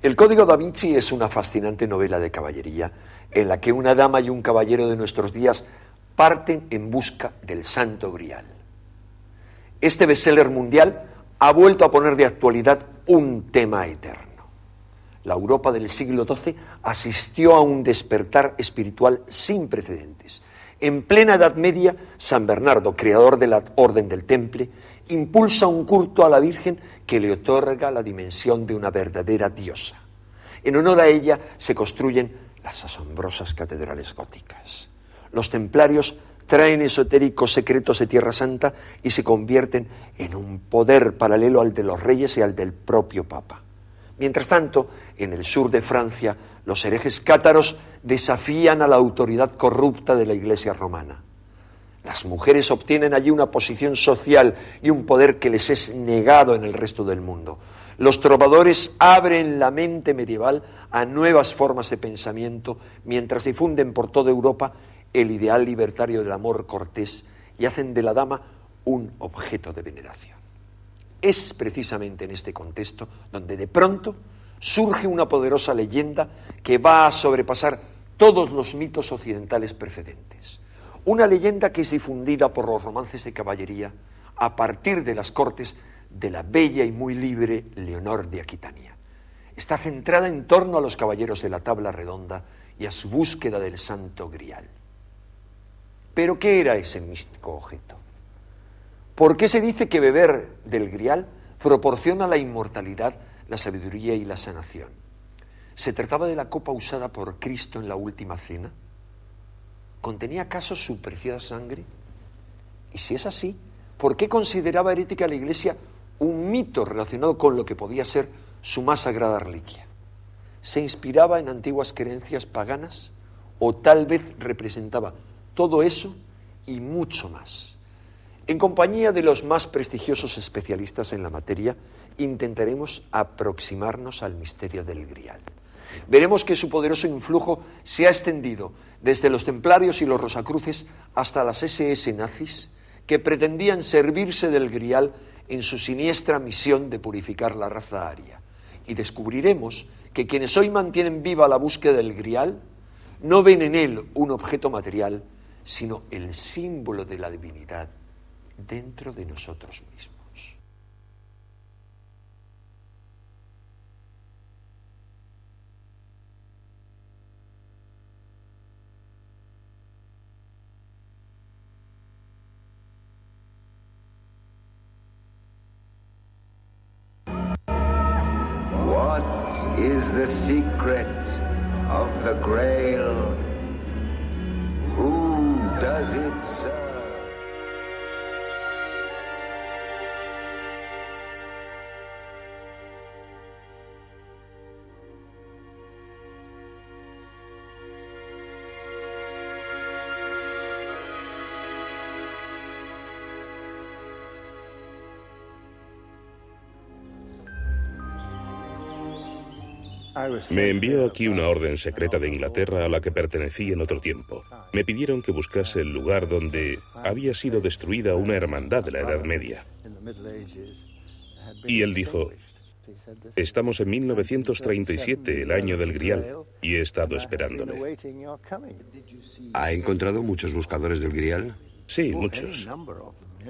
El Código da Vinci es una fascinante novela de caballería en la que una dama y un caballero de nuestros días parten en busca del Santo Grial. Este bestseller mundial ha vuelto a poner de actualidad un tema eterno. La Europa del siglo XII asistió a un despertar espiritual sin precedentes. En plena Edad Media, San Bernardo, creador de la Orden del Temple, impulsa un culto a la Virgen que le otorga la dimensión de una verdadera diosa. En honor a ella se construyen las asombrosas catedrales góticas. Los templarios traen esotéricos secretos de Tierra Santa y se convierten en un poder paralelo al de los reyes y al del propio Papa. Mientras tanto, en el sur de Francia, los herejes cátaros desafían a la autoridad corrupta de la Iglesia romana. Las mujeres obtienen allí una posición social y un poder que les es negado en el resto del mundo. Los trovadores abren la mente medieval a nuevas formas de pensamiento mientras difunden por toda Europa el ideal libertario del amor cortés y hacen de la dama un objeto de veneración. Es precisamente en este contexto donde de pronto surge una poderosa leyenda que va a sobrepasar todos los mitos occidentales precedentes. Una leyenda que es difundida por los romances de caballería a partir de las cortes de la bella y muy libre Leonor de Aquitania. Está centrada en torno a los caballeros de la tabla redonda y a su búsqueda del Santo Grial. ¿Pero qué era ese místico objeto? ¿Por qué se dice que beber del Grial proporciona la inmortalidad, la sabiduría y la sanación? ¿Se trataba de la copa usada por Cristo en la última cena? ¿Contenía acaso su preciada sangre? Y si es así, ¿por qué consideraba herética la Iglesia un mito relacionado con lo que podía ser su más sagrada reliquia? ¿Se inspiraba en antiguas creencias paganas? ¿O tal vez representaba todo eso y mucho más? En compañía de los más prestigiosos especialistas en la materia, intentaremos aproximarnos al misterio del Grial. Veremos que su poderoso influjo se ha extendido desde los templarios y los rosacruces hasta las SS nazis, que pretendían servirse del Grial en su siniestra misión de purificar la raza aria. Y descubriremos que quienes hoy mantienen viva la búsqueda del Grial no ven en él un objeto material, sino el símbolo de la divinidad dentro de nosotros mismos. What is the secret of the Grail? Who does it serve? Me envió aquí una orden secreta de Inglaterra a la que pertenecí en otro tiempo. Me pidieron que buscase el lugar donde había sido destruida una hermandad de la Edad Media. Y él dijo: estamos en 1937, el año del Grial, y he estado esperándole. ¿Ha encontrado muchos buscadores del Grial? Sí, muchos.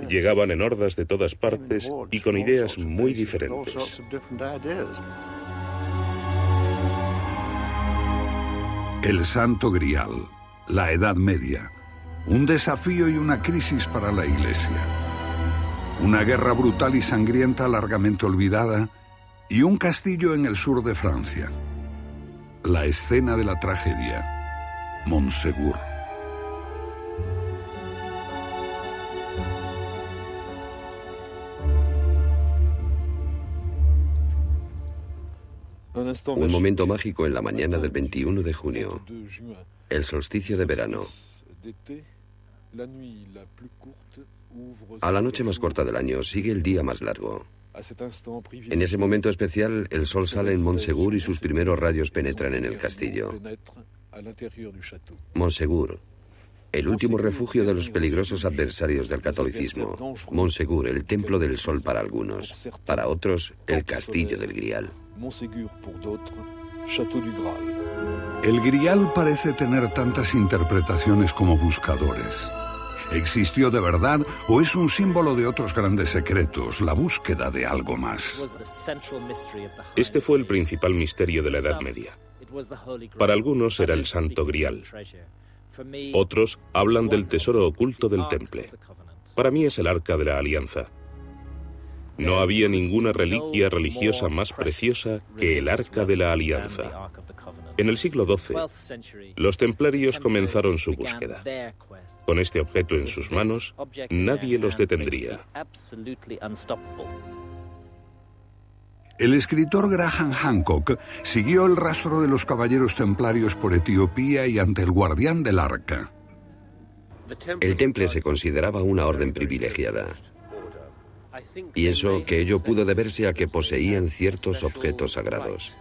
Llegaban en hordas de todas partes y con ideas muy diferentes. El Santo Grial, la Edad Media, un desafío y una crisis para la Iglesia. Una guerra brutal y sangrienta largamente olvidada y un castillo en el sur de Francia. La escena de la tragedia, Montségur. Un momento mágico en la mañana del 21 de junio, el solsticio de verano. A la noche más corta del año sigue el día más largo. En ese momento especial, el sol sale en Montségur y sus primeros rayos penetran en el castillo. Montségur, el último refugio de los peligrosos adversarios del catolicismo. Montségur, el templo del sol para algunos, para otros, el castillo del Grial. El Grial parece tener tantas interpretaciones como buscadores. ¿Existió de verdad o es un símbolo de otros grandes secretos, la búsqueda de algo más? Este fue el principal misterio de la Edad Media. Para algunos era el Santo Grial. Otros hablan del tesoro oculto del Temple. Para mí es el Arca de la Alianza. No había ninguna reliquia religiosa más preciosa que el Arca de la Alianza. En el siglo XII, los templarios comenzaron su búsqueda. Con este objeto en sus manos, nadie los detendría. El escritor Graham Hancock siguió el rastro de los caballeros templarios por Etiopía y ante el guardián del arca. El Temple se consideraba una orden privilegiada. Pienso que ello pudo deberse a que poseían ciertos objetos sagrados.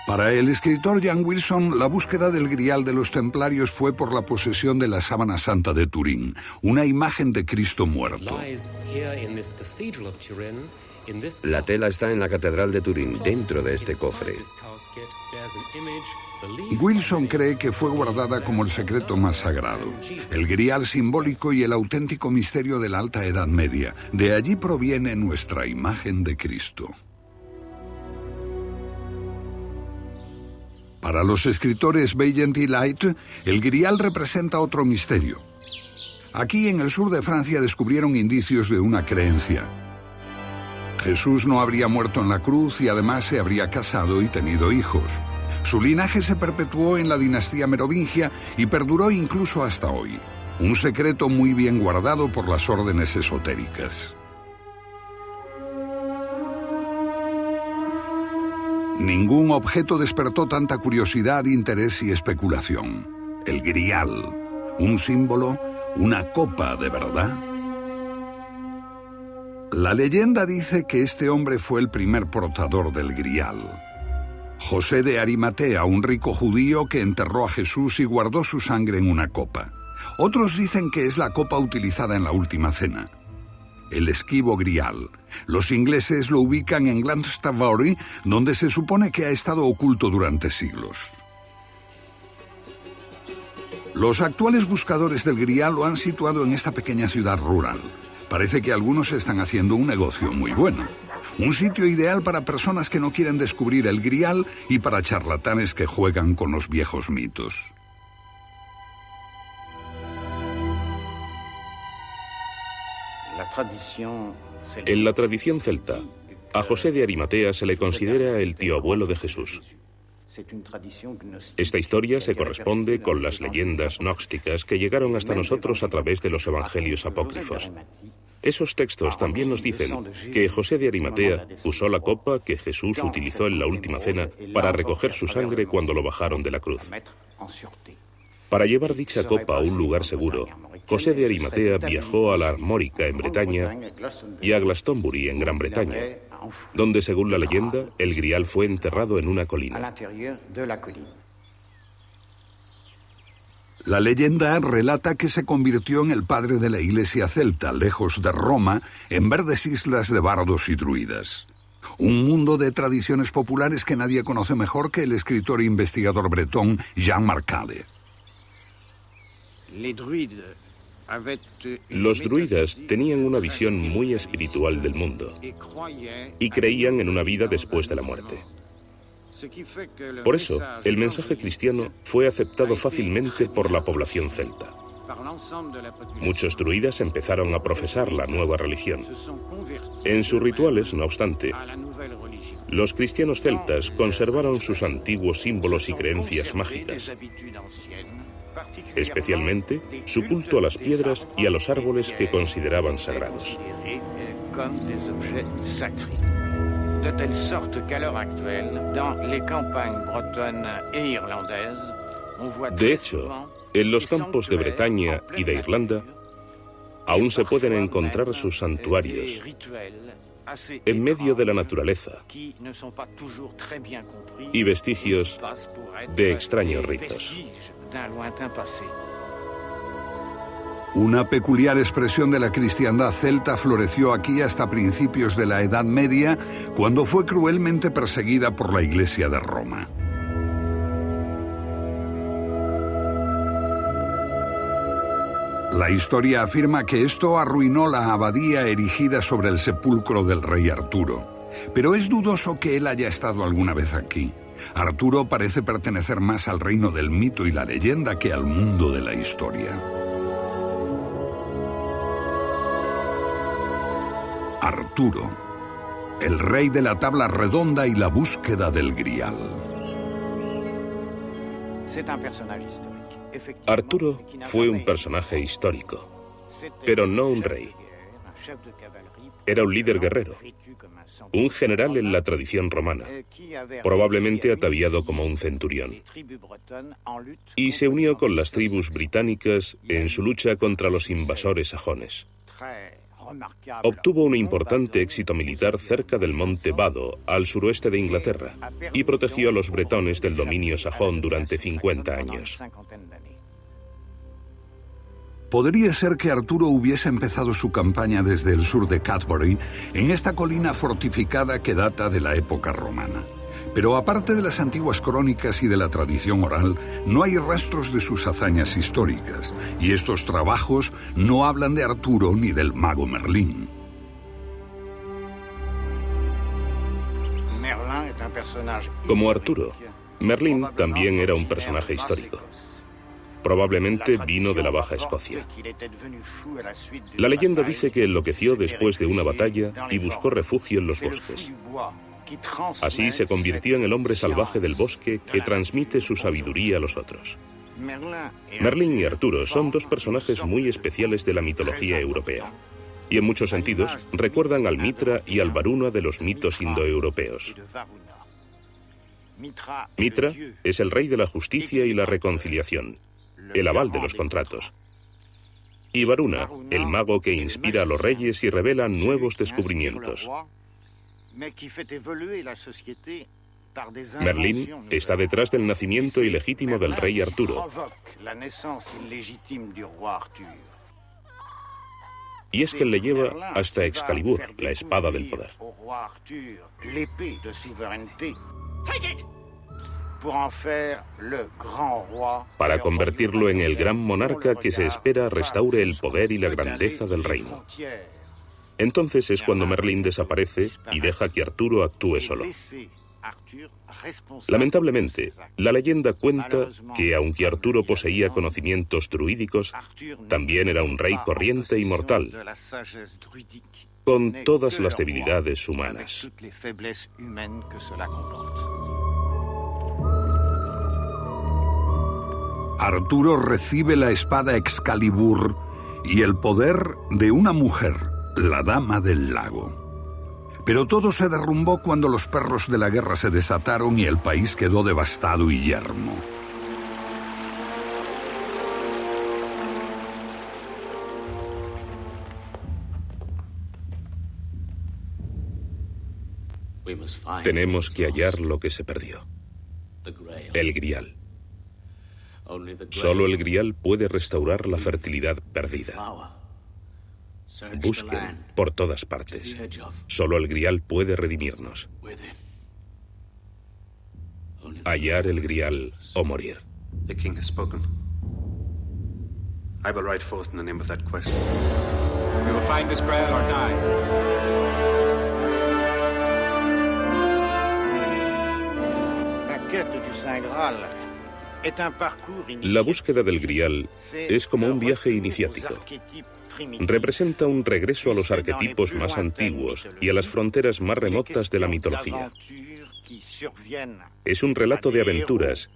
Para el escritor Jan Wilson, la búsqueda del Grial de los templarios fue por la posesión de la Sábana Santa de Turín, una imagen de Cristo muerto. La tela está en la Catedral de Turín, dentro de este cofre. Wilson cree que fue guardada como el secreto más sagrado, el Grial simbólico y el auténtico misterio de la Alta Edad Media. De allí proviene nuestra imagen de Cristo. Para los escritores Vaillant y Light, el Grial representa otro misterio. Aquí en el sur de Francia descubrieron indicios de una creencia. Jesús no habría muerto en la cruz y además se habría casado y tenido hijos. Su linaje se perpetuó en la dinastía merovingia y perduró incluso hasta hoy. Un secreto muy bien guardado por las órdenes esotéricas. Ningún objeto despertó tanta curiosidad, interés y especulación. El Grial, un símbolo, una copa de verdad. La leyenda dice que este hombre fue el primer portador del Grial. José de Arimatea, un rico judío que enterró a Jesús y guardó su sangre en una copa. Otros dicen que es la copa utilizada en la Última Cena. El esquivo Grial. Los ingleses lo ubican en Glastonbury, donde se supone que ha estado oculto durante siglos. Los actuales buscadores del Grial lo han situado en esta pequeña ciudad rural. Parece que algunos están haciendo un negocio muy bueno. Un sitio ideal para personas que no quieren descubrir el Grial y para charlatanes que juegan con los viejos mitos. En la tradición celta, a José de Arimatea se le considera el tío abuelo de Jesús. Esta historia se corresponde con las leyendas gnósticas que llegaron hasta nosotros a través de los evangelios apócrifos. Esos textos también nos dicen que José de Arimatea usó la copa que Jesús utilizó en la Última Cena para recoger su sangre cuando lo bajaron de la cruz. Para llevar dicha copa a un lugar seguro, José de Arimatea viajó a la Armórica en Bretaña y a Glastonbury en Gran Bretaña, donde, según la leyenda, el Grial fue enterrado en una colina. La leyenda relata que se convirtió en el padre de la iglesia celta, lejos de Roma, en verdes islas de bardos y druidas. Un mundo de tradiciones populares que nadie conoce mejor que el escritor e investigador bretón Jean Marcade. Los druidas tenían una visión muy espiritual del mundo y creían en una vida después de la muerte. Por eso, el mensaje cristiano fue aceptado fácilmente por la población celta. Muchos druidas empezaron a profesar la nueva religión. En sus rituales, no obstante, los cristianos celtas conservaron sus antiguos símbolos y creencias mágicas, especialmente su culto a las piedras y a los árboles que consideraban sagrados. De telle sorte qu'à l'heure actuelle, dans les campagnes bretonnes et irlandaises, on voit De hecho, en los campos de Bretaña y de Irlanda, aún se pueden encontrar sus santuarios en medio de la naturaleza y vestigios de extraños ritos. Una peculiar expresión de la cristiandad celta floreció aquí hasta principios de la Edad Media, cuando fue cruelmente perseguida por la Iglesia de Roma. La historia afirma que esto arruinó la abadía erigida sobre el sepulcro del rey Arturo, pero es dudoso que él haya estado alguna vez aquí. Arturo parece pertenecer más al reino del mito y la leyenda que al mundo de la historia. Arturo, el rey de la tabla redonda y la búsqueda del Grial. Arturo fue un personaje histórico, pero no un rey. Era un líder guerrero, un general en la tradición romana, probablemente ataviado como un centurión, y se unió con las tribus británicas en su lucha contra los invasores sajones. Obtuvo un importante éxito militar cerca del monte Vado, al suroeste de Inglaterra, y protegió a los bretones del dominio sajón durante 50 años. Podría ser que Arturo hubiese empezado su campaña desde el sur de Cadbury, en esta colina fortificada que data de la época romana. Pero aparte de las antiguas crónicas y de la tradición oral, no hay rastros de sus hazañas históricas, y estos trabajos no hablan de Arturo ni del mago Merlín. Como Arturo, Merlín también era un personaje histórico. Probablemente vino de la Baja Escocia. La leyenda dice que enloqueció después de una batalla y buscó refugio en los bosques. Así se convirtió en el hombre salvaje del bosque que transmite su sabiduría a los otros. Merlín y Arturo son dos personajes muy especiales de la mitología europea, y en muchos sentidos recuerdan al Mitra y al Varuna de los mitos indoeuropeos. Mitra es el rey de la justicia y la reconciliación, el aval de los contratos. Y Varuna, el mago que inspira a los reyes y revela nuevos descubrimientos. Merlín está detrás del nacimiento ilegítimo del rey Arturo. Y es que le lleva hasta Excalibur, la espada del poder. Para convertirlo en el gran monarca que se espera restaure el poder y la grandeza del reino. Entonces es cuando Merlín desaparece y deja que Arturo actúe solo. Lamentablemente, la leyenda cuenta que aunque Arturo poseía conocimientos druídicos, también era un rey corriente y mortal, con todas las debilidades humanas. Arturo recibe la espada Excalibur y el poder de una mujer, la Dama del Lago. Pero todo se derrumbó cuando los perros de la guerra se desataron y el país quedó devastado y yermo. Tenemos que hallar lo que se perdió. El Grial. Solo el Grial puede restaurar la fertilidad perdida. Busquen por todas partes. Solo el Grial puede redimirnos. Hallar el Grial o morir. The king has spoken. I will ride forth in the name of that quest. We will find this Grail or die. La búsqueda del Grial es como un viaje iniciático. Representa un regreso a los arquetipos más antiguos y a las fronteras más remotas de la mitología. Es un relato de aventuras,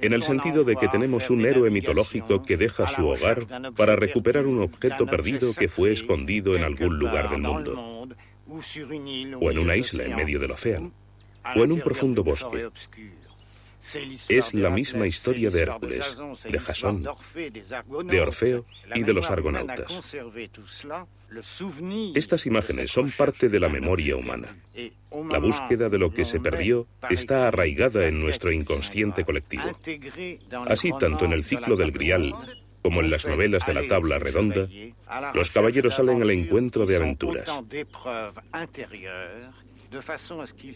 en el sentido de que tenemos un héroe mitológico que deja su hogar para recuperar un objeto perdido que fue escondido en algún lugar del mundo, o en una isla en medio del océano, o en un profundo bosque. Es la misma historia de Hércules, de Jasón, de Orfeo y de los argonautas. Estas imágenes son parte de la memoria humana. La búsqueda de lo que se perdió está arraigada en nuestro inconsciente colectivo. Así, tanto en el ciclo del Grial Como en las novelas de la tabla redonda, los caballeros salen al encuentro de aventuras.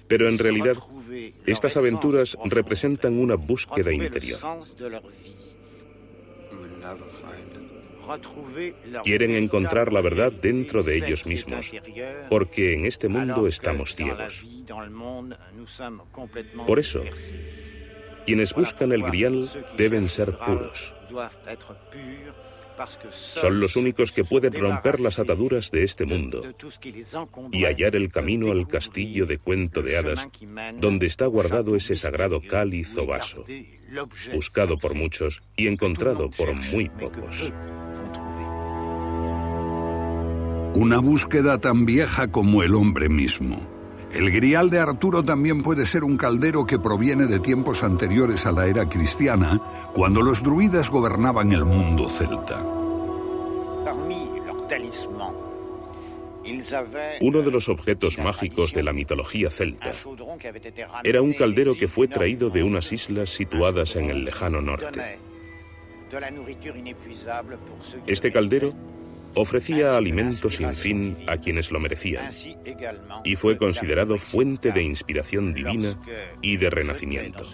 Pero en realidad, estas aventuras representan una búsqueda interior. Quieren encontrar la verdad dentro de ellos mismos, porque en este mundo estamos ciegos. Por eso, quienes buscan el Grial deben ser puros. Son los únicos que pueden romper las ataduras de este mundo y hallar el camino al castillo de cuento de hadas, donde está guardado ese sagrado cáliz o vaso, buscado por muchos y encontrado por muy pocos. Una búsqueda tan vieja como el hombre mismo. El Grial de Arturo también puede ser un caldero que proviene de tiempos anteriores a la era cristiana, cuando los druidas gobernaban el mundo celta. Uno de los objetos mágicos de la mitología celta era un caldero que fue traído de unas islas situadas en el lejano norte. Este caldero ofrecía alimento sin fin a quienes lo merecían y fue considerado fuente de inspiración divina y de renacimiento.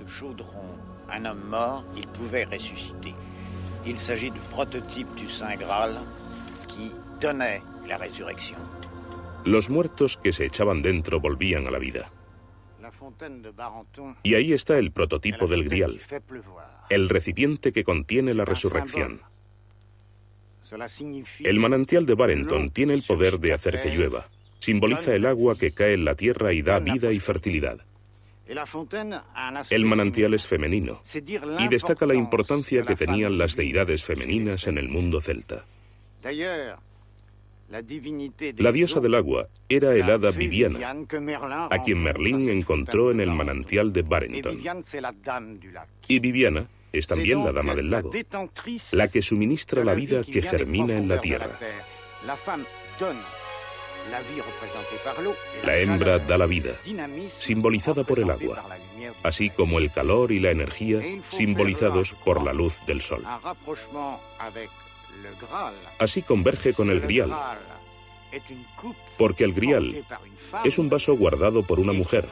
Los muertos que se echaban dentro volvían a la vida. Y ahí está el prototipo del Grial, el recipiente que contiene la resurrección. El manantial de Barenton tiene el poder de hacer que llueva. Simboliza el agua que cae en la tierra y da vida y fertilidad. El manantial es femenino y destaca la importancia que tenían las deidades femeninas en el mundo celta. La diosa del agua era el hada Viviana, a quien Merlín encontró en el manantial de Barenton. Y Viviana es también la dama del lago, la que suministra la vida que germina en la tierra. La hembra da la vida, simbolizada por el agua, así como el calor y la energía, simbolizados por la luz del sol. Así converge con el Grial, porque el Grial es un vaso guardado por una mujer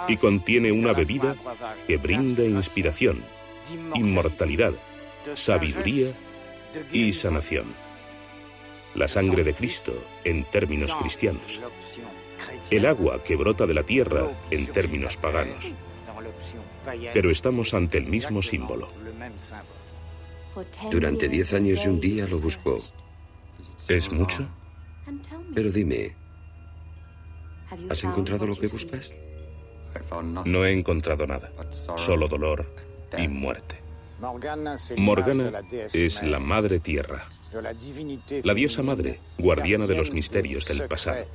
y contiene una bebida que brinda inspiración, inmortalidad, sabiduría y sanación. La sangre de Cristo en términos cristianos. El agua que brota de la tierra en términos paganos. Pero estamos ante el mismo símbolo. Durante 10 años y un día lo buscó. ¿Es mucho? Pero dime, ¿has encontrado lo que buscas? No he encontrado nada, solo dolor y muerte. Morgana es la madre tierra, la diosa madre, guardiana de los misterios del pasado.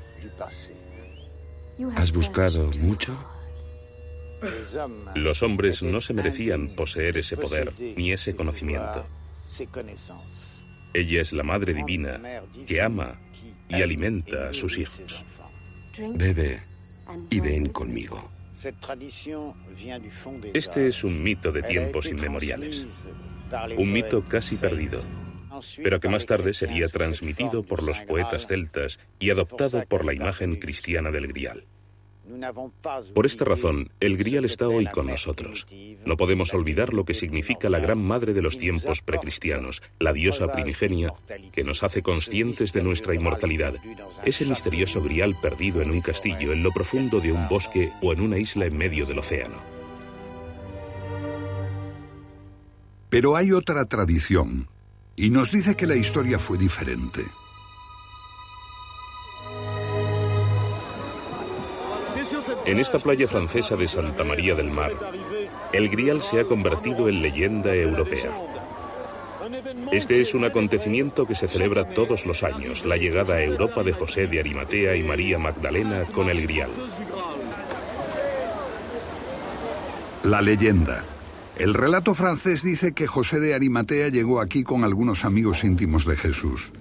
¿Has buscado mucho? Los hombres no se merecían poseer ese poder ni ese conocimiento. Ella es la Madre Divina que ama y alimenta a sus hijos. Bebe y ven conmigo. Este es un mito de tiempos inmemoriales, un mito casi perdido, pero que más tarde sería transmitido por los poetas celtas y adoptado por la imagen cristiana del Grial. Por esta razón, el Grial está hoy con nosotros. No podemos olvidar lo que significa la gran madre de los tiempos precristianos, la diosa primigenia, que nos hace conscientes de nuestra inmortalidad. Ese misterioso Grial perdido en un castillo, en lo profundo de un bosque o en una isla en medio del océano. Pero hay otra tradición, y nos dice que la historia fue diferente. En esta playa francesa de Santa María del Mar, el Grial se ha convertido en leyenda europea. Este es un acontecimiento que se celebra todos los años, la llegada a Europa de José de Arimatea y María Magdalena con el Grial. La leyenda. El relato francés dice que José de Arimatea llegó aquí con algunos amigos íntimos de Jesús.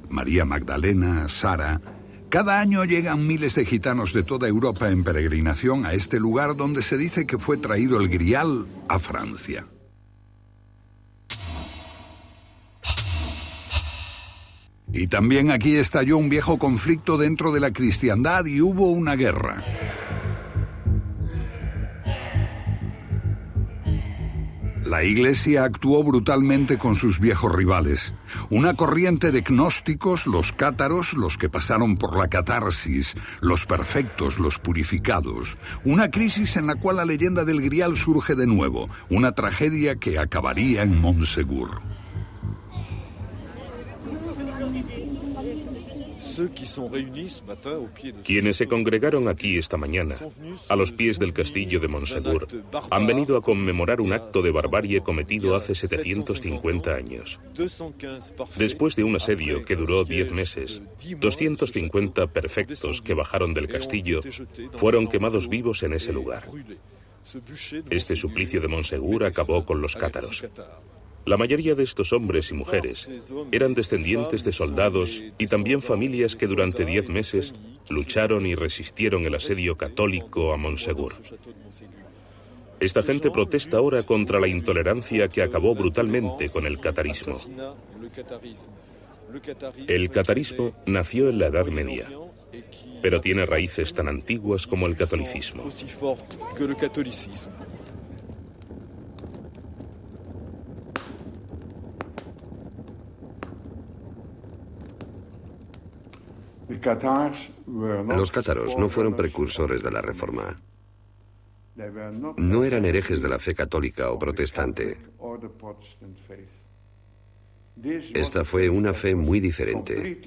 María Magdalena, Sara. Cada año llegan miles de gitanos de toda Europa en peregrinación a este lugar donde se dice que fue traído el Grial a Francia. Y también aquí estalló un viejo conflicto dentro de la cristiandad y hubo una guerra. La Iglesia actuó brutalmente con sus viejos rivales. Una corriente de gnósticos, los cátaros, los que pasaron por la catarsis, los perfectos, los purificados. Una crisis en la cual la leyenda del Grial surge de nuevo, una tragedia que acabaría en Montsegur. Quienes se congregaron aquí esta mañana, a los pies del castillo de Montsegur, han venido a conmemorar un acto de barbarie cometido hace 750 años. Después de un asedio que duró 10 meses, 250 perfectos que bajaron del castillo fueron quemados vivos en ese lugar. Este suplicio de Montsegur acabó con los cátaros. La mayoría de estos hombres y mujeres eran descendientes de soldados y también familias que durante 10 meses lucharon y resistieron el asedio católico a Montsegur. Esta gente protesta ahora contra la intolerancia que acabó brutalmente con el catarismo. El catarismo nació en la Edad Media, pero tiene raíces tan antiguas como el catolicismo. Los cátaros no fueron precursores de la Reforma. No eran herejes de la fe católica o protestante. Esta fue una fe muy diferente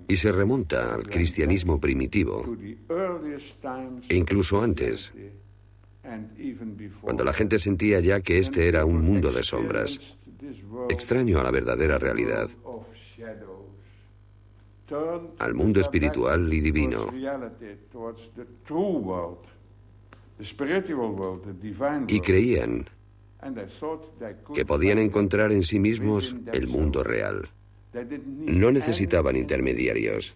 y se remonta al cristianismo primitivo e incluso antes, cuando la gente sentía ya que este era un mundo de sombras, extraño a la verdadera realidad, al mundo espiritual y divino. Y creían que podían encontrar en sí mismos el mundo real. No necesitaban intermediarios,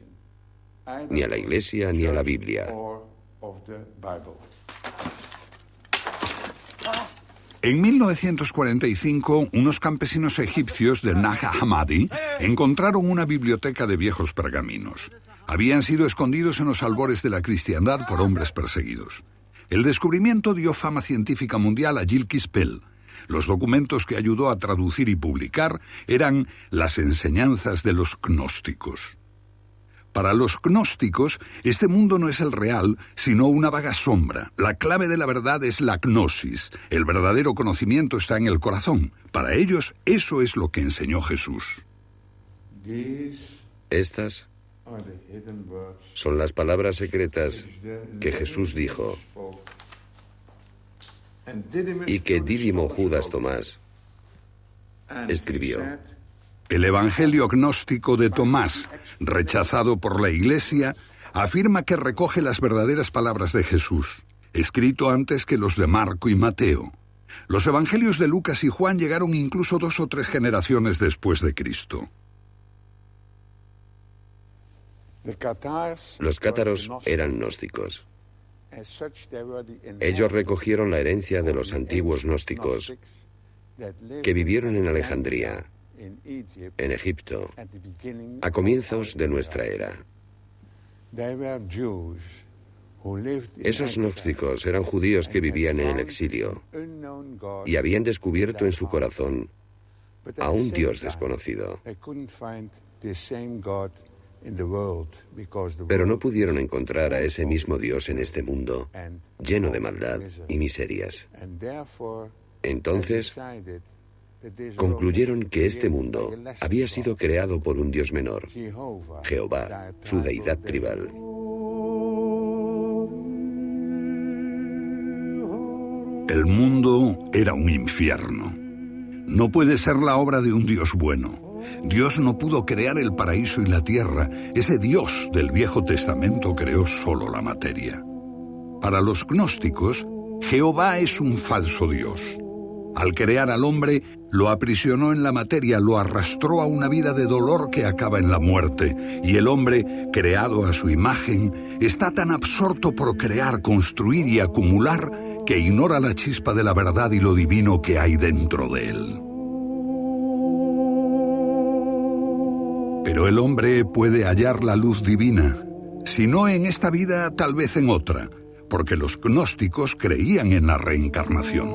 ni a la Iglesia ni a la Biblia. En 1945, unos campesinos egipcios de Nag Hammadi encontraron una biblioteca de viejos pergaminos. Habían sido escondidos en los albores de la cristiandad por hombres perseguidos. El descubrimiento dio fama científica mundial a Gilles Quispel. Los documentos que ayudó a traducir y publicar eran las enseñanzas de los gnósticos. Para los gnósticos, este mundo no es el real, sino una vaga sombra. La clave de la verdad es la gnosis. El verdadero conocimiento está en el corazón. Para ellos, eso es lo que enseñó Jesús. Estas son las palabras secretas que Jesús dijo y que Dídimo Judas Tomás escribió. El Evangelio gnóstico de Tomás, rechazado por la Iglesia, afirma que recoge las verdaderas palabras de Jesús, escrito antes que los de Marco y Mateo. Los Evangelios de Lucas y Juan llegaron incluso 2 o 3 generaciones después de Cristo. Los cátaros eran gnósticos. Ellos recogieron la herencia de los antiguos gnósticos que vivieron en Alejandría, en Egipto, a comienzos de nuestra era. Esos gnósticos eran judíos que vivían en el exilio y habían descubierto en su corazón a un Dios desconocido. Pero no pudieron encontrar a ese mismo Dios en este mundo, lleno de maldad y miserias. Entonces, concluyeron que este mundo había sido creado por un Dios menor, Jehová, su deidad tribal. El mundo era un infierno. No puede ser la obra de un Dios bueno. Dios no pudo crear el paraíso y la tierra. Ese Dios del Viejo Testamento creó solo la materia. Para los gnósticos, Jehová es un falso Dios. Al crear al hombre, lo aprisionó en la materia, lo arrastró a una vida de dolor que acaba en la muerte. Y el hombre, creado a su imagen, está tan absorto por crear, construir y acumular que ignora la chispa de la verdad y lo divino que hay dentro de él. Pero el hombre puede hallar la luz divina, si no en esta vida, tal vez en otra, porque los gnósticos creían en la reencarnación.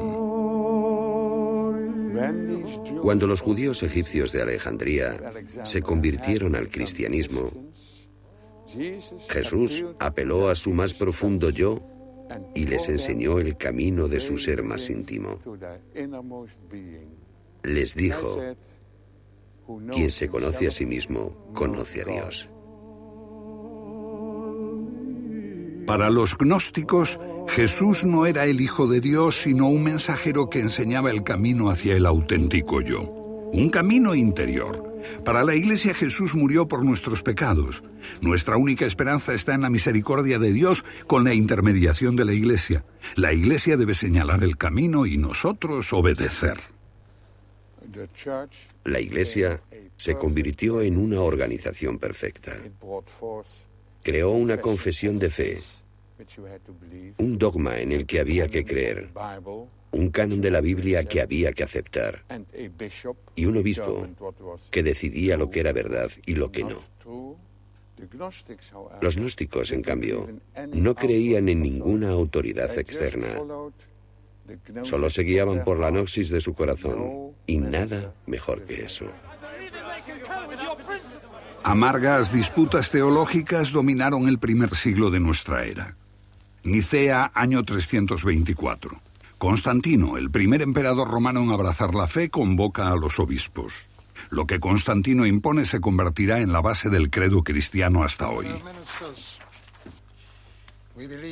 Cuando los judíos egipcios de Alejandría se convirtieron al cristianismo, Jesús apeló a su más profundo yo y les enseñó el camino de su ser más íntimo. Les dijo: quien se conoce a sí mismo, conoce a Dios. Para los gnósticos, Jesús no era el Hijo de Dios, sino un mensajero que enseñaba el camino hacia el auténtico yo, un camino interior. Para la Iglesia, Jesús murió por nuestros pecados. Nuestra única esperanza está en la misericordia de Dios con la intermediación de la Iglesia. La Iglesia debe señalar el camino y nosotros obedecer. La Iglesia se convirtió en una organización perfecta. Creó una confesión de fe, un dogma en el que había que creer, un canon de la Biblia que había que aceptar, y un obispo que decidía lo que era verdad y lo que no. Los gnósticos, en cambio, no creían en ninguna autoridad externa. Solo se guiaban por la gnosis de su corazón, y nada mejor que eso. Amargas disputas teológicas dominaron el primer siglo de nuestra era. Nicea, año 324. Constantino, el primer emperador romano en abrazar la fe, convoca a los obispos. Lo que Constantino impone se convertirá en la base del credo cristiano hasta hoy.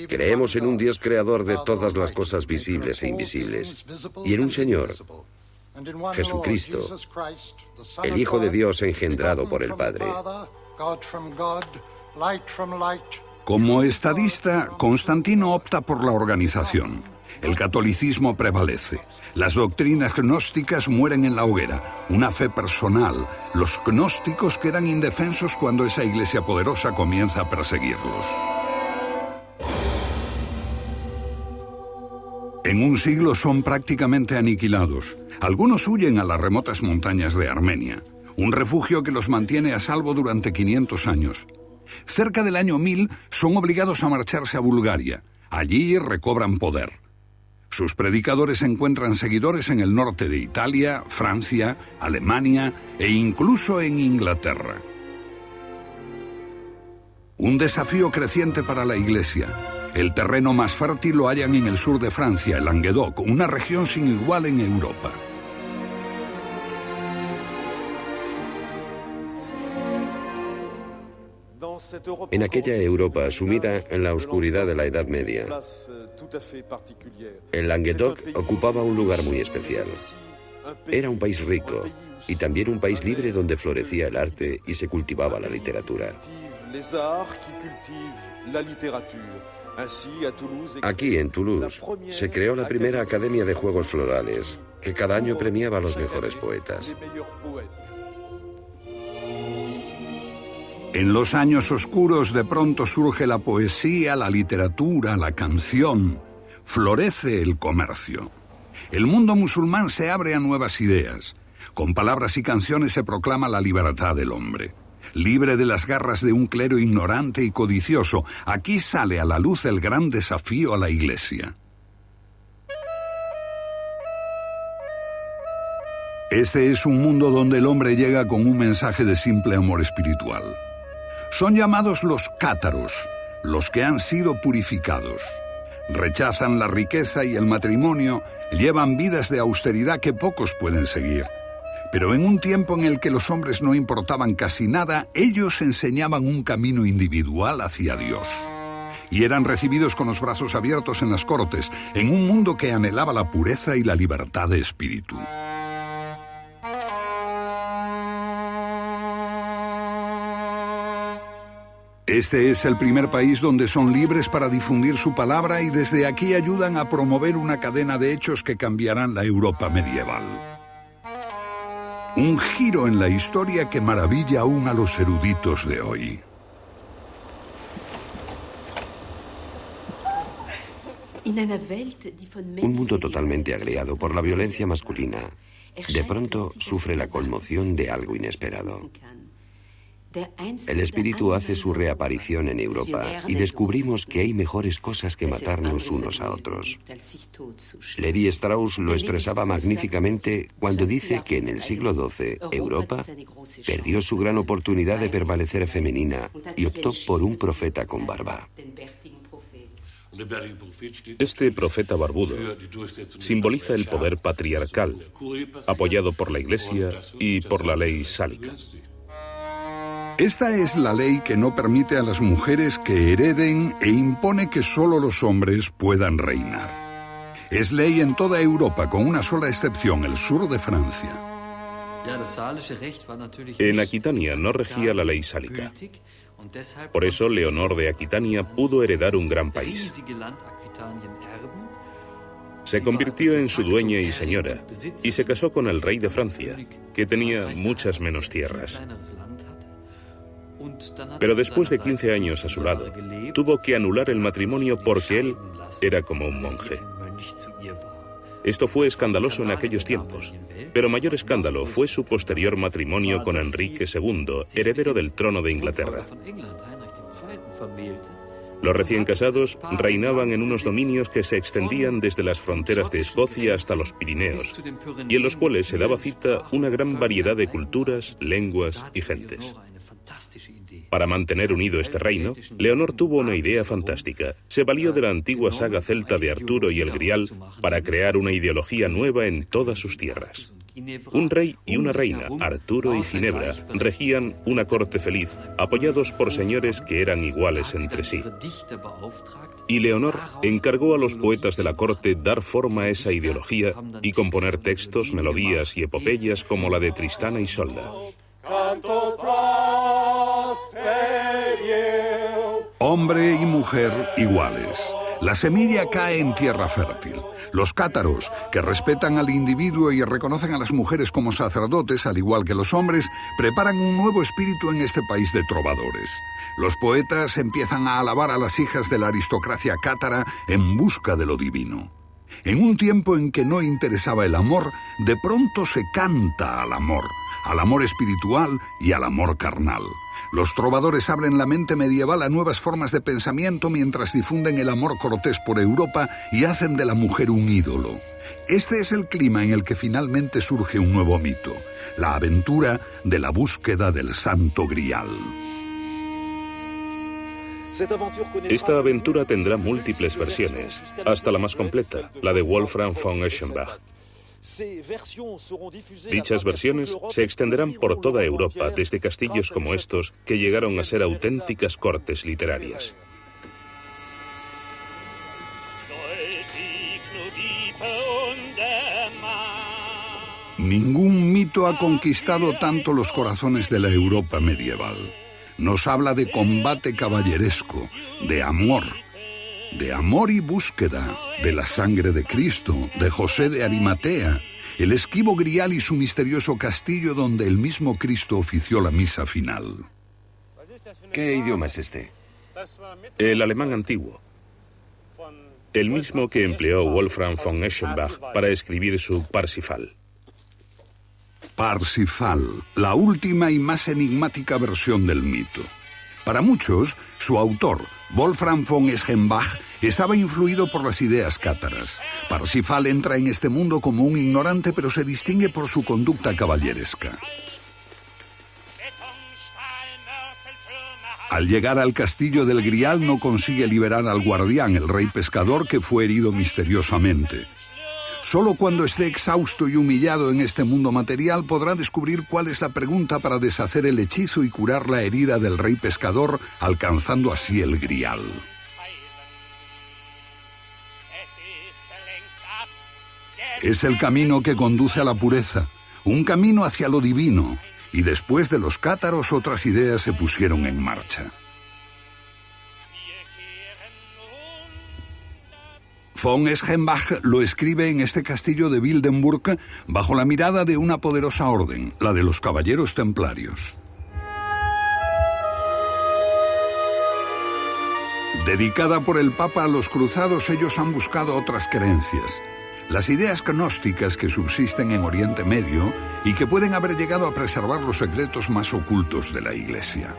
Creemos en un Dios creador de todas las cosas visibles e invisibles, y en un Señor, Jesucristo, el Hijo de Dios engendrado por el Padre. Como estadista, Constantino opta por la organización. El catolicismo prevalece. Las doctrinas gnósticas mueren en la hoguera. Una fe personal. Los gnósticos quedan indefensos cuando esa iglesia poderosa comienza a perseguirlos. En un siglo son prácticamente aniquilados. Algunos huyen a las remotas montañas de Armenia, un refugio que los mantiene a salvo durante 500 años. Cerca del año 1000 son obligados a marcharse a Bulgaria. Allí recobran poder. Sus predicadores encuentran seguidores en el norte de Italia, Francia, Alemania e incluso en Inglaterra. Un desafío creciente para la Iglesia. El terreno más fértil lo hallan en el sur de Francia, el Languedoc, una región sin igual en Europa. En aquella Europa sumida en la oscuridad de la Edad Media, el Languedoc ocupaba un lugar muy especial. Era un país rico y también un país libre donde florecía el arte y se cultivaba la literatura. Aquí, en Toulouse, se creó la primera Academia de Juegos Florales, que cada año premiaba a los mejores poetas. En los años oscuros de pronto surge la poesía, la literatura, la canción. Florece el comercio. El mundo musulmán se abre a nuevas ideas. Con palabras y canciones se proclama la libertad del hombre. Libre de las garras de un clero ignorante y codicioso, aquí sale a la luz el gran desafío a la Iglesia. Este es un mundo donde el hombre llega con un mensaje de simple amor espiritual. Son llamados los cátaros, los que han sido purificados. Rechazan la riqueza y el matrimonio, llevan vidas de austeridad que pocos pueden seguir. Pero en un tiempo en el que los hombres no importaban casi nada, ellos enseñaban un camino individual hacia Dios. Y eran recibidos con los brazos abiertos en las cortes, en un mundo que anhelaba la pureza y la libertad de espíritu. Este es el primer país donde son libres para difundir su palabra y desde aquí ayudan a promover una cadena de hechos que cambiarán la Europa medieval. Un giro en la historia que maravilla aún a los eruditos de hoy. Un mundo totalmente agriado por la violencia masculina, de pronto sufre la conmoción de algo inesperado. El espíritu hace su reaparición en Europa y descubrimos que hay mejores cosas que matarnos unos a otros. Levi Strauss lo expresaba magníficamente cuando dice que en el siglo XII Europa perdió su gran oportunidad de permanecer femenina y optó por un profeta con barba. Este profeta barbudo simboliza el poder patriarcal, apoyado por la Iglesia y por la ley sálica. Esta es la ley que no permite a las mujeres que hereden e impone que solo los hombres puedan reinar. Es ley en toda Europa, con una sola excepción, el sur de Francia. En Aquitania no regía la ley sálica. Por eso Leonor de Aquitania pudo heredar un gran país. Se convirtió en su dueña y señora y se casó con el rey de Francia, que tenía muchas menos tierras. Pero después de 15 años a su lado, tuvo que anular el matrimonio porque él era como un monje. Esto fue escandaloso en aquellos tiempos, pero mayor escándalo fue su posterior matrimonio con Enrique II, heredero del trono de Inglaterra. Los recién casados reinaban en unos dominios que se extendían desde las fronteras de Escocia hasta los Pirineos, y en los cuales se daba cita una gran variedad de culturas, lenguas y gentes. Para mantener unido este reino, Leonor tuvo una idea fantástica. Se valió de la antigua saga celta de Arturo y el Grial para crear una ideología nueva en todas sus tierras. Un rey y una reina, Arturo y Ginebra, regían una corte feliz, apoyados por señores que eran iguales entre sí. Y Leonor encargó a los poetas de la corte dar forma a esa ideología y componer textos, melodías y epopeyas como la de Tristán e Isolda. Hombre y mujer iguales. La semilla cae en tierra fértil. Los cátaros, que respetan al individuo y reconocen a las mujeres como sacerdotes, al igual que los hombres, preparan un nuevo espíritu en este país de trovadores. Los poetas empiezan a alabar a las hijas de la aristocracia cátara en busca de lo divino. En un tiempo en que no interesaba el amor, de pronto se canta al amor espiritual y al amor carnal. Los trovadores abren la mente medieval a nuevas formas de pensamiento mientras difunden el amor cortés por Europa y hacen de la mujer un ídolo. Este es el clima en el que finalmente surge un nuevo mito, la aventura de la búsqueda del Santo Grial. Esta aventura tendrá múltiples versiones, hasta la más completa, la de Wolfram von Eschenbach. Dichas versiones se extenderán por toda Europa, desde castillos como estos, que llegaron a ser auténticas cortes literarias. Ningún mito ha conquistado tanto los corazones de la Europa medieval. Nos habla de combate caballeresco, de amor y búsqueda, de la sangre de Cristo, de José de Arimatea, el esquivo Grial y su misterioso castillo donde el mismo Cristo ofició la misa final. ¿Qué idioma es este? El alemán antiguo, el mismo que empleó Wolfram von Eschenbach para escribir su Parsifal. Parsifal, la última y más enigmática versión del mito. Para muchos, su autor, Wolfram von Eschenbach, estaba influido por las ideas cátaras. Parsifal entra en este mundo como un ignorante, pero se distingue por su conducta caballeresca. Al llegar al castillo del Grial no consigue liberar al guardián, el rey pescador, que fue herido misteriosamente. Solo cuando esté exhausto y humillado en este mundo material podrá descubrir cuál es la pregunta para deshacer el hechizo y curar la herida del rey pescador, alcanzando así el Grial. Es el camino que conduce a la pureza, un camino hacia lo divino, y después de los cátaros otras ideas se pusieron en marcha. Von Eschenbach lo escribe en este castillo de Wildenburg bajo la mirada de una poderosa orden, la de los caballeros templarios. Dedicada por el Papa a los cruzados, ellos han buscado otras creencias. las ideas gnósticas que subsisten en Oriente Medio y que pueden haber llegado a preservar los secretos más ocultos de la Iglesia.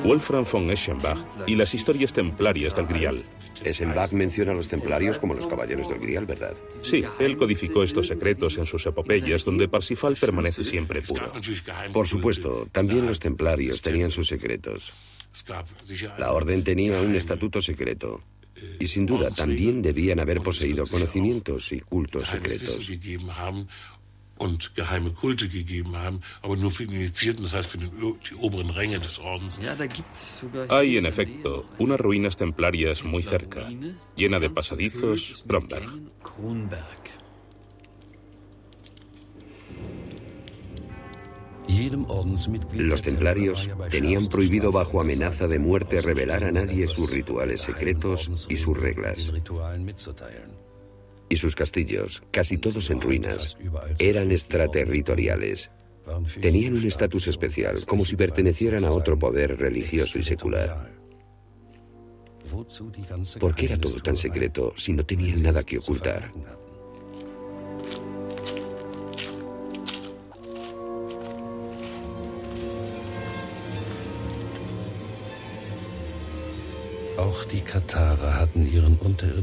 Wolfram von Eschenbach y las historias templarias del Grial. Eschenbach menciona a los templarios como los caballeros del Grial, ¿verdad? Sí, él codificó estos secretos en sus epopeyas, donde Parsifal permanece siempre puro. Por supuesto, también los templarios tenían sus secretos. La orden tenía un estatuto secreto. Y sin duda también debían haber poseído conocimientos y cultos secretos. Und geheime Kulte gegeben haben, aber nur für die Initiierten, das heißt für die oberen Ränge des Ordens. Hay, en efecto, unas ruinas templarias muy cerca, llena de pasadizos, Bromberg. Los templarios tenían prohibido bajo amenaza de muerte revelar a nadie sus rituales secretos y sus reglas. Y sus castillos, casi todos en ruinas, eran extraterritoriales. Tenían un estatus especial, como si pertenecieran a otro poder religioso y secular. ¿Por qué era todo tan secreto si no tenían nada que ocultar?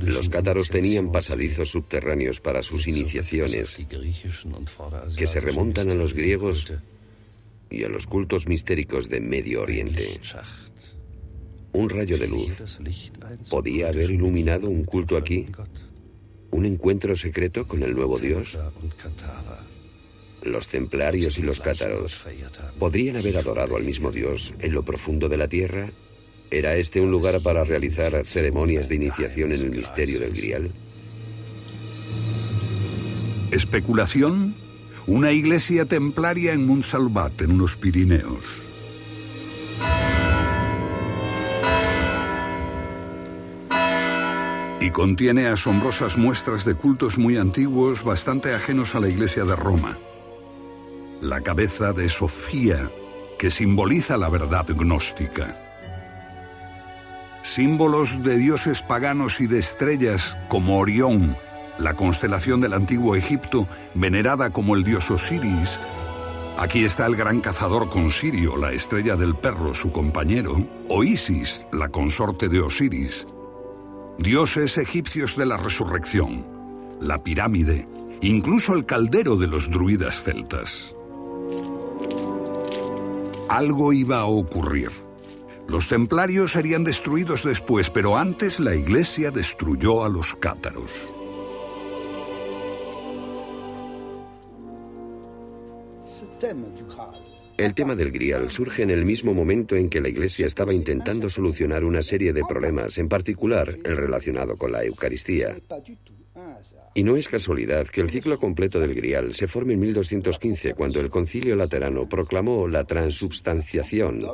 Los cátaros tenían pasadizos subterráneos para sus iniciaciones, que se remontan a los griegos y a los cultos mistéricos de Medio Oriente. Un rayo de luz podía haber iluminado un culto aquí, un encuentro secreto con el nuevo Dios. Los templarios y los cátaros podrían haber adorado al mismo Dios en lo profundo de la tierra. ¿Era este un lugar para realizar ceremonias de iniciación en el misterio del Grial? Especulación: una iglesia templaria en Montsalvat, en los Pirineos. Y contiene asombrosas muestras de cultos muy antiguos, bastante ajenos a la iglesia de Roma. La cabeza de Sofía, que simboliza la verdad gnóstica. Símbolos de dioses paganos y de estrellas como Orión, la constelación del antiguo Egipto, venerada como el dios Osiris. Aquí está el gran cazador con Sirio, la estrella del perro, su compañero, o Isis, la consorte de Osiris. Dioses egipcios de la resurrección, la pirámide, incluso el caldero de los druidas celtas. Algo iba a ocurrir. Los templarios serían destruidos después, pero antes la Iglesia destruyó a los cátaros. El tema del Grial surge en el mismo momento en que la Iglesia estaba intentando solucionar una serie de problemas, en particular el relacionado con la Eucaristía. Y no es casualidad que el ciclo completo del Grial se forme en 1215, cuando el Concilio Laterano proclamó la transubstanciación.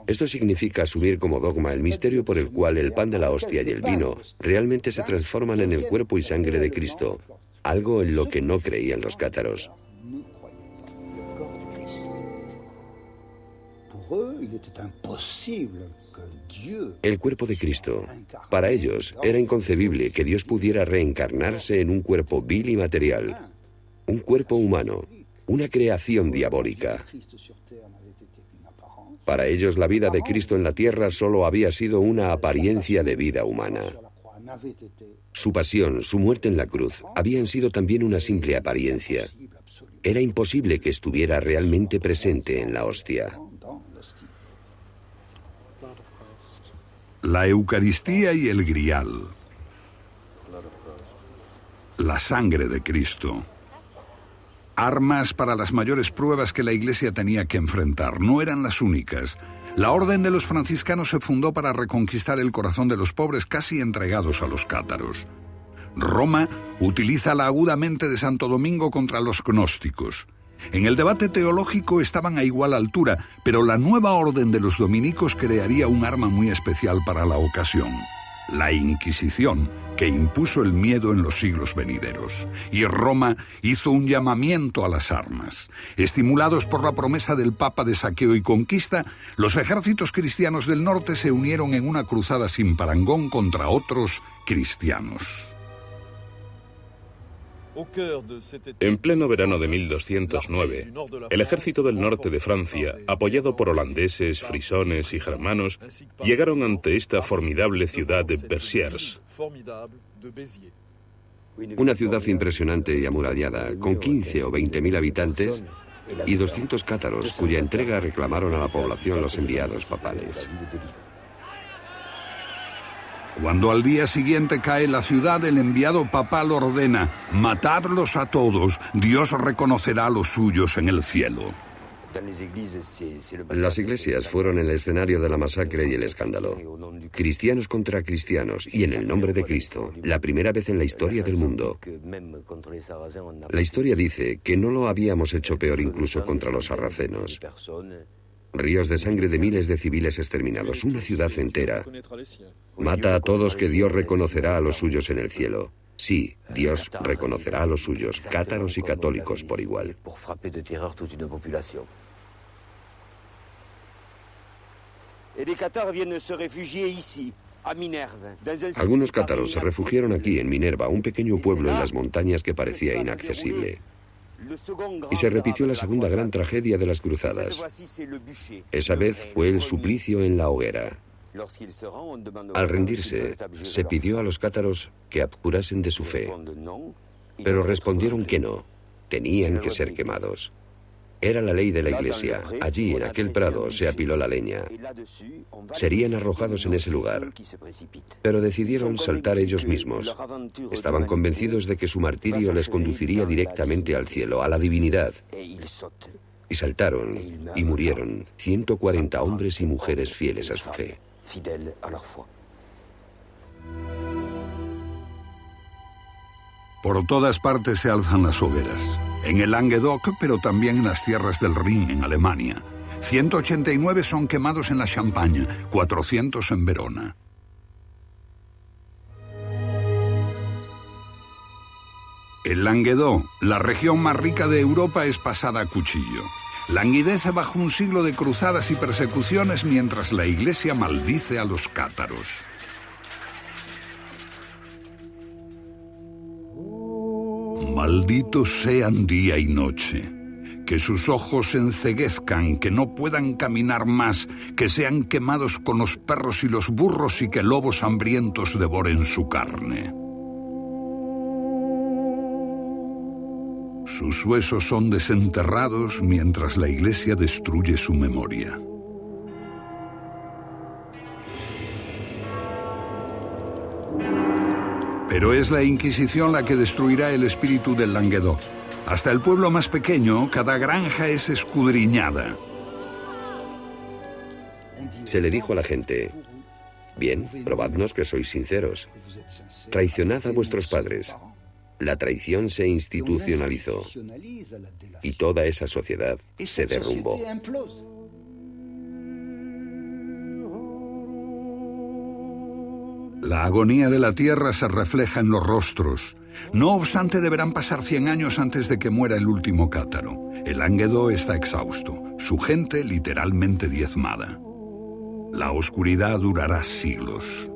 Esto significa asumir como dogma el misterio por el cual el pan de la hostia y el vino realmente se transforman en el cuerpo y sangre de Cristo, algo en lo que no creían los cátaros. El cuerpo de Cristo. Para ellos era inconcebible que Dios pudiera reencarnarse en un cuerpo vil y material, un cuerpo humano, una creación diabólica. Para ellos la vida de Cristo en la tierra solo había sido una apariencia de vida humana. Su pasión, su muerte en la cruz, habían sido también una simple apariencia. Era imposible que estuviera realmente presente en la hostia. La Eucaristía y el Grial. La sangre de Cristo. Armas para las mayores pruebas que la Iglesia tenía que enfrentar. No eran las únicas. La Orden de los Franciscanos se fundó para reconquistar el corazón de los pobres casi entregados a los cátaros. Roma utiliza la aguda mente de Santo Domingo contra los gnósticos. En el debate teológico estaban a igual altura, pero la nueva orden de los dominicos crearía un arma muy especial para la ocasión: la Inquisición, que impuso el miedo en los siglos venideros. Y Roma hizo un llamamiento a las armas. Estimulados por la promesa del Papa de saqueo y conquista, los ejércitos cristianos del norte se unieron en una cruzada sin parangón contra otros cristianos. En pleno verano de 1209, el ejército del norte de Francia, apoyado por holandeses, frisones y germanos, llegaron ante esta formidable ciudad de Béziers. Una ciudad impresionante y amurallada, con 15 o 20.000 habitantes y 200 cátaros, cuya entrega reclamaron a la población los enviados papales. Cuando al día siguiente cae la ciudad, el enviado papal ordena: matadlos a todos, Dios reconocerá a los suyos en el cielo. Las iglesias fueron el escenario de la masacre y el escándalo. Cristianos contra cristianos, y en el nombre de Cristo, la primera vez en la historia del mundo. La historia dice que no lo habíamos hecho peor incluso contra los sarracenos. Ríos de sangre de miles de civiles exterminados, una ciudad entera. Mata a todos, que Dios reconocerá a los suyos en el cielo. Sí, Dios reconocerá a los suyos, cátaros y católicos por igual. Algunos cátaros se refugiaron aquí en Minerva, un pequeño pueblo en las montañas que parecía inaccesible. Y se repitió la segunda gran tragedia de las cruzadas. Esa vez fue el suplicio en la hoguera. Al rendirse, se pidió a los cátaros que apurasen de su fe, pero respondieron que no, tenían que ser quemados. Era la ley de la Iglesia. Allí, en aquel prado, se apiló la leña. Serían arrojados en ese lugar, pero decidieron saltar ellos mismos. Estaban convencidos de que su martirio les conduciría directamente al cielo, a la divinidad. Y saltaron y murieron 140 hombres y mujeres fieles a su fe. Por todas partes se alzan las hogueras. En el Languedoc, pero también en las tierras del Rin, en Alemania. 189 son quemados en la Champaña, 400 en Verona. El Languedoc, la región más rica de Europa, es pasada a cuchillo. Languidece bajo un siglo de cruzadas y persecuciones mientras la Iglesia maldice a los cátaros. Malditos sean día y noche, que sus ojos se enceguezcan, que no puedan caminar más, que sean quemados con los perros y los burros y que lobos hambrientos devoren su carne. Sus huesos son desenterrados mientras la Iglesia destruye su memoria. Pero es la Inquisición la que destruirá el espíritu del Languedoc. Hasta el pueblo más pequeño, cada granja es escudriñada. Se le dijo a la gente: bien, probadnos que sois sinceros. Traicionad a vuestros padres. La traición se institucionalizó y toda esa sociedad se derrumbó. La agonía de la tierra se refleja en los rostros. No obstante, deberán pasar 100 años antes de que muera el último cátaro. El Languedoc está exhausto, su gente literalmente diezmada. La oscuridad durará siglos.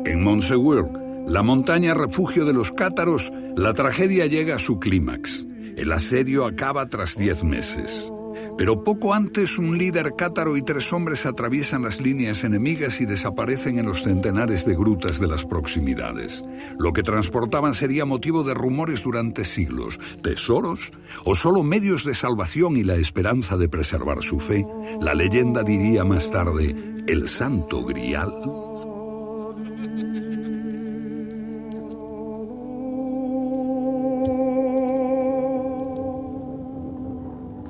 En Montségur, la montaña refugio de los cátaros, la tragedia llega a su clímax. El asedio acaba tras 10 meses. Pero poco antes, un líder cátaro y 3 hombres atraviesan las líneas enemigas y desaparecen en los centenares de grutas de las proximidades. Lo que transportaban sería motivo de rumores durante siglos. ¿Tesoros? ¿O solo medios de salvación y la esperanza de preservar su fe? La leyenda diría más tarde: ¿el Santo Grial?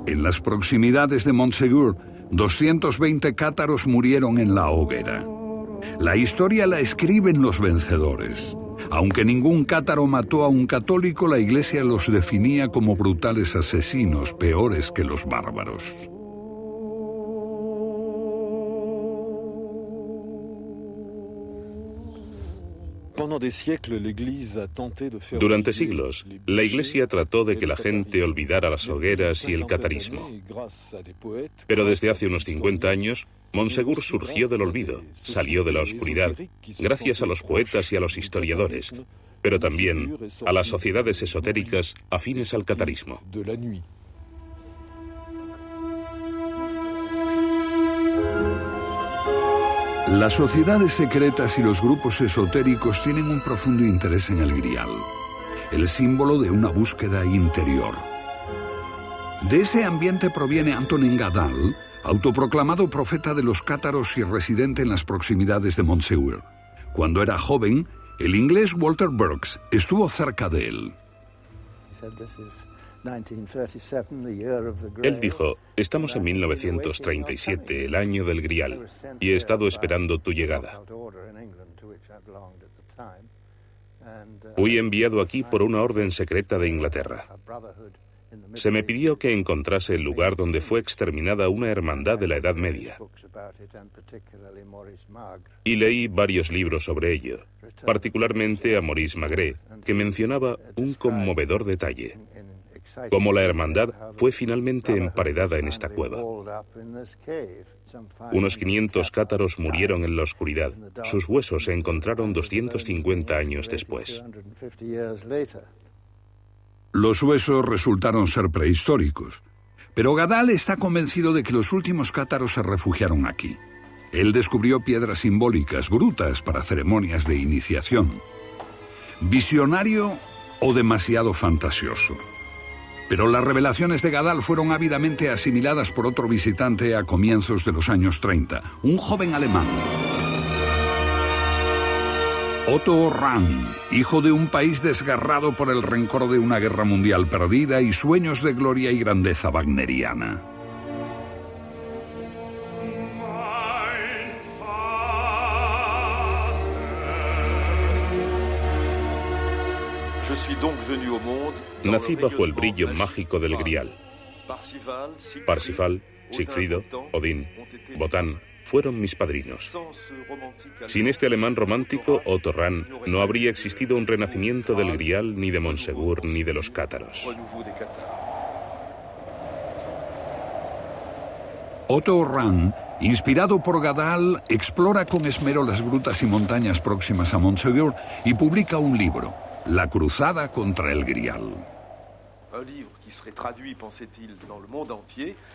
En las proximidades de Montségur, 220 cátaros murieron en la hoguera. La historia la escriben los vencedores. Aunque ningún cátaro mató a un católico, la Iglesia los definía como brutales asesinos, peores que los bárbaros. Durante siglos, la Iglesia trató de que la gente olvidara las hogueras y el catarismo. Pero desde hace unos 50 años, Montsegur surgió del olvido, salió de la oscuridad, gracias a los poetas y a los historiadores, pero también a las sociedades esotéricas afines al catarismo. Las sociedades secretas y los grupos esotéricos tienen un profundo interés en el Grial, el símbolo de una búsqueda interior. De ese ambiente proviene Antonin Gadal, autoproclamado profeta de los cátaros y residente en las proximidades de Montsegur. Cuando era joven, el inglés Walter Burkes estuvo cerca de él. Él dijo: estamos en 1937, el año del Grial, y he estado esperando tu llegada. Fui enviado aquí por una orden secreta de Inglaterra. Se me pidió que encontrase el lugar donde fue exterminada una hermandad de la Edad Media. Y leí varios libros sobre ello, particularmente a Maurice Magré, que mencionaba un conmovedor detalle: cómo la hermandad fue finalmente emparedada en esta cueva. Unos 500 cátaros murieron en la oscuridad. Sus huesos se encontraron 250 años después. Los huesos resultaron ser prehistóricos, pero Gadal está convencido de que los últimos cátaros se refugiaron aquí. Él descubrió piedras simbólicas, grutas para ceremonias de iniciación. ¿Visionario o demasiado fantasioso? Pero las revelaciones de Gadal fueron ávidamente asimiladas por otro visitante a comienzos de los años 30, un joven alemán. Otto Rahn, hijo de un país desgarrado por el rencor de una guerra mundial perdida y sueños de gloria y grandeza wagneriana. Nací bajo el brillo mágico del Grial. Parsifal, Sigfrido, Odín, Botán fueron mis padrinos. Sin este alemán romántico, Otto Rahn, no habría existido un renacimiento del Grial, ni de Montsegur, ni de los cátaros. Otto Rahn, inspirado por Gadal, explora con esmero las grutas y montañas próximas a Montsegur y publica un libro, La Cruzada contra el Grial.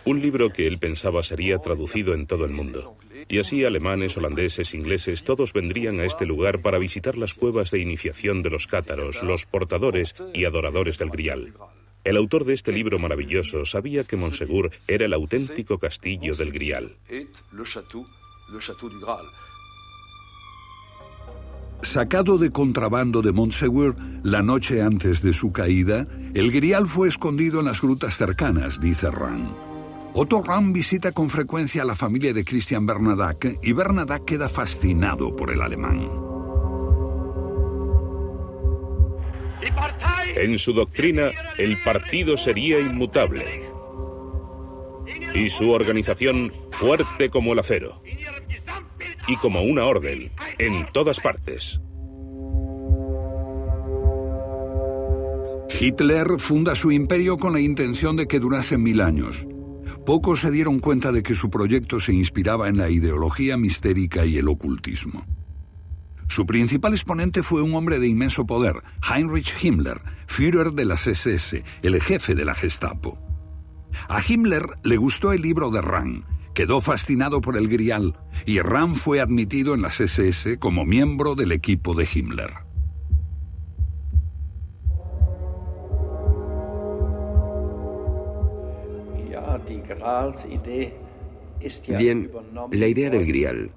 Un libro que él pensaba sería traducido en todo el mundo. Y así alemanes, holandeses, ingleses, todos vendrían a este lugar para visitar las cuevas de iniciación de los cátaros, los portadores y adoradores del Grial. El autor de este libro maravilloso sabía que Montsegur era el auténtico castillo del Grial. Sacado de contrabando de Montsegur, la noche antes de su caída, el Grial fue escondido en las grutas cercanas, dice Rahn. Otto Rahn visita con frecuencia a la familia de Christian Bernadotte y Bernadotte queda fascinado por el alemán. En su doctrina, el partido sería inmutable y su organización fuerte como el acero y como una orden en todas partes. Hitler funda su imperio con la intención de que durase 1000 años. Pocos se dieron cuenta de que su proyecto se inspiraba en la ideología mistérica y el ocultismo. Su principal exponente fue un hombre de inmenso poder, Heinrich Himmler, Führer de las SS, el jefe de la Gestapo. A Himmler le gustó el libro de Rahn, quedó fascinado por el Grial, y Rahn fue admitido en las SS como miembro del equipo de Himmler. Bien, la idea del Grial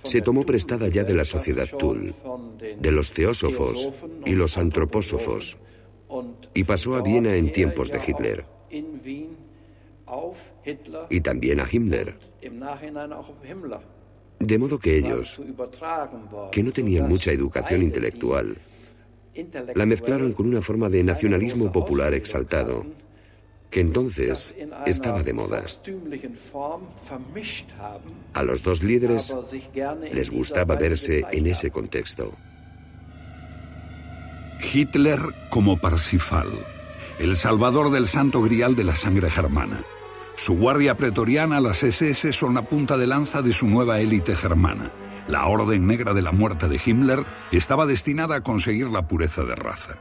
se tomó prestada ya de la sociedad Thule, de los teósofos y los antropósofos, y pasó a Viena en tiempos de Hitler, y también a Himmler. De modo que ellos, que no tenían mucha educación intelectual, la mezclaron con una forma de nacionalismo popular exaltado, que entonces estaba de moda. A los dos líderes les gustaba verse en ese contexto. Hitler como Parsifal, el salvador del santo grial de la sangre germana. Su guardia pretoriana, las SS, son la punta de lanza de su nueva élite germana. La Orden Negra de la Muerte de Himmler estaba destinada a conseguir la pureza de raza.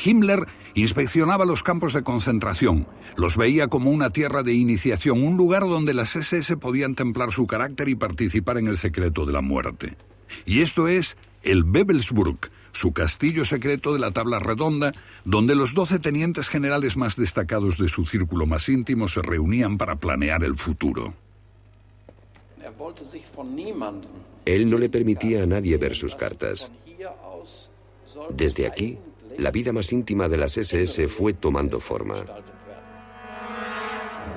Himmler inspeccionaba los campos de concentración, los veía como una tierra de iniciación, un lugar donde las SS podían templar su carácter y participar en el secreto de la muerte. Y esto es el Wewelsburg, su castillo secreto de la tabla redonda, donde los 12 tenientes generales más destacados de su círculo más íntimo se reunían para planear el futuro. Él no le permitía a nadie ver sus cartas. Desde aquí, la vida más íntima de las SS fue tomando forma.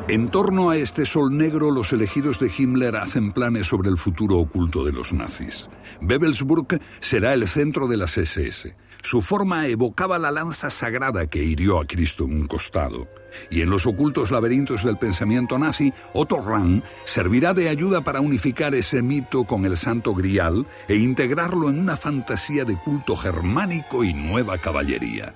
En torno a este sol negro, los elegidos de Himmler hacen planes sobre el futuro oculto de los nazis. Wewelsburg será el centro de las SS. Su forma evocaba la lanza sagrada que hirió a Cristo en un costado. Y en los ocultos laberintos del pensamiento nazi, Otto Rahn servirá de ayuda para unificar ese mito con el Santo Grial e integrarlo en una fantasía de culto germánico y nueva caballería.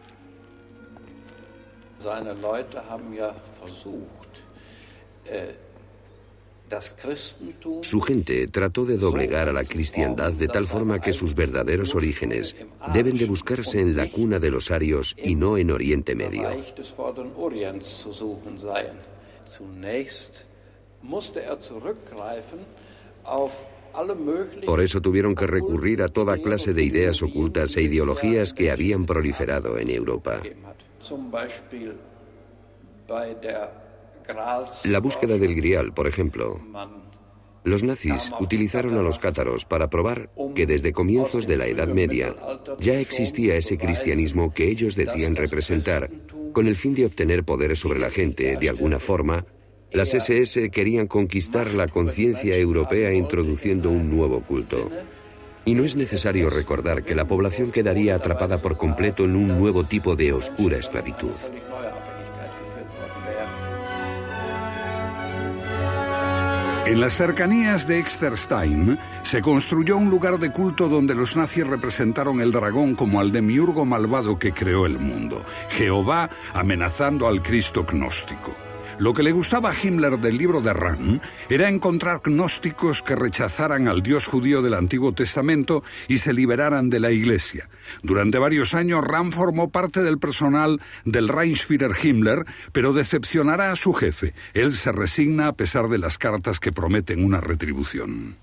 Su gente trató de doblegar a la cristiandad de tal forma que sus verdaderos orígenes deben de buscarse en la cuna de los arios y no en Oriente Medio. Por eso tuvieron que recurrir a toda clase de ideas ocultas e ideologías que habían proliferado en Europa. La búsqueda del Grial, por ejemplo. Los nazis utilizaron a los cátaros para probar que desde comienzos de la Edad Media ya existía ese cristianismo que ellos decían representar, con el fin de obtener poder sobre la gente. De alguna forma, las SS querían conquistar la conciencia europea introduciendo un nuevo culto. Y no es necesario recordar que la población quedaría atrapada por completo en un nuevo tipo de oscura esclavitud. En las cercanías de Exterstein se construyó un lugar de culto donde los nazis representaron el dragón como al demiurgo malvado que creó el mundo, Jehová amenazando al Cristo gnóstico. Lo que le gustaba a Himmler del libro de Rahn era encontrar gnósticos que rechazaran al Dios judío del Antiguo Testamento y se liberaran de la Iglesia. Durante varios años, Rahn formó parte del personal del Reichsführer Himmler, pero decepcionará a su jefe. Él se resigna a pesar de las cartas que prometen una retribución.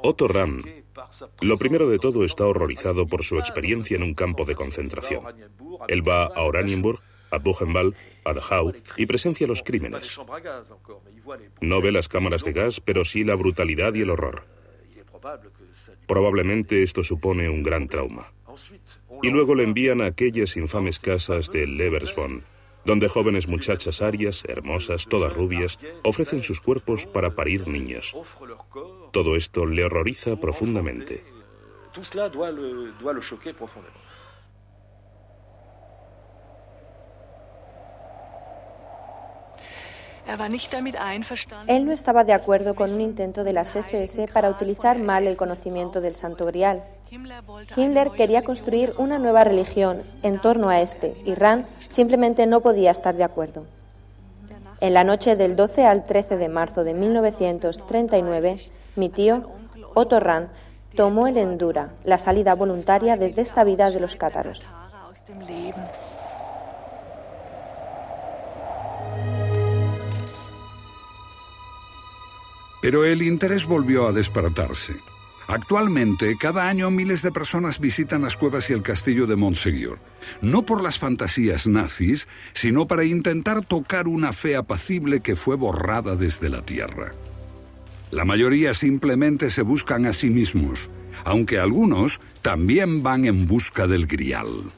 Otto Rahn, lo primero de todo, está horrorizado por su experiencia en un campo de concentración. Él va a Oranienburg, a Buchenwald, a Dachau y presencia los crímenes. No ve las cámaras de gas, pero sí la brutalidad y el horror. Probablemente esto supone un gran trauma. Y luego le envían a aquellas infames casas de Leversborn, donde jóvenes muchachas arias, hermosas, todas rubias, ofrecen sus cuerpos para parir niños. Todo esto le horroriza profundamente. Él no estaba de acuerdo con un intento de las SS para utilizar mal el conocimiento del Santo Grial. Himmler quería construir una nueva religión en torno a este, y Rahn simplemente no podía estar de acuerdo. En la noche del 12 al 13 de marzo de 1939, mi tío, Otto Rahn, tomó el Endura, la salida voluntaria desde esta vida de los cátaros. Pero el interés volvió a despertarse. Actualmente, cada año miles de personas visitan las cuevas y el castillo de Montségur, no por las fantasías nazis, sino para intentar tocar una fe apacible que fue borrada desde la tierra. La mayoría simplemente se buscan a sí mismos, aunque algunos también van en busca del Grial.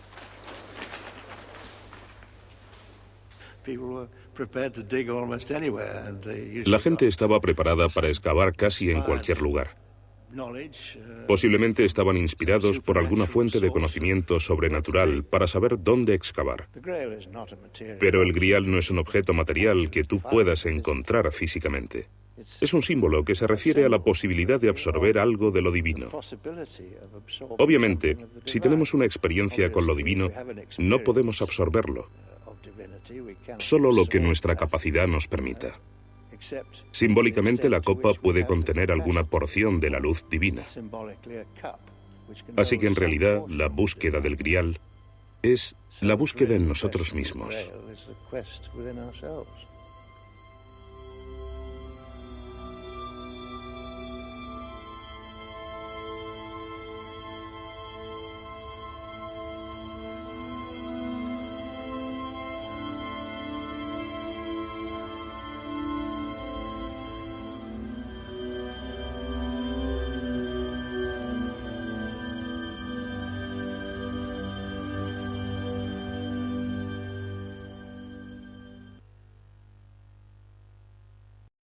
La gente estaba preparada para excavar casi en cualquier lugar. Posiblemente estaban inspirados por alguna fuente de conocimiento sobrenatural para saber dónde excavar. Pero el Grial no es un objeto material que tú puedas encontrar físicamente. Es un símbolo que se refiere a la posibilidad de absorber algo de lo divino. Obviamente, si tenemos una experiencia con lo divino, no podemos absorberlo, solo lo que nuestra capacidad nos permita. Simbólicamente, la copa puede contener alguna porción de la luz divina. Así que en realidad, la búsqueda del Grial es la búsqueda en nosotros mismos.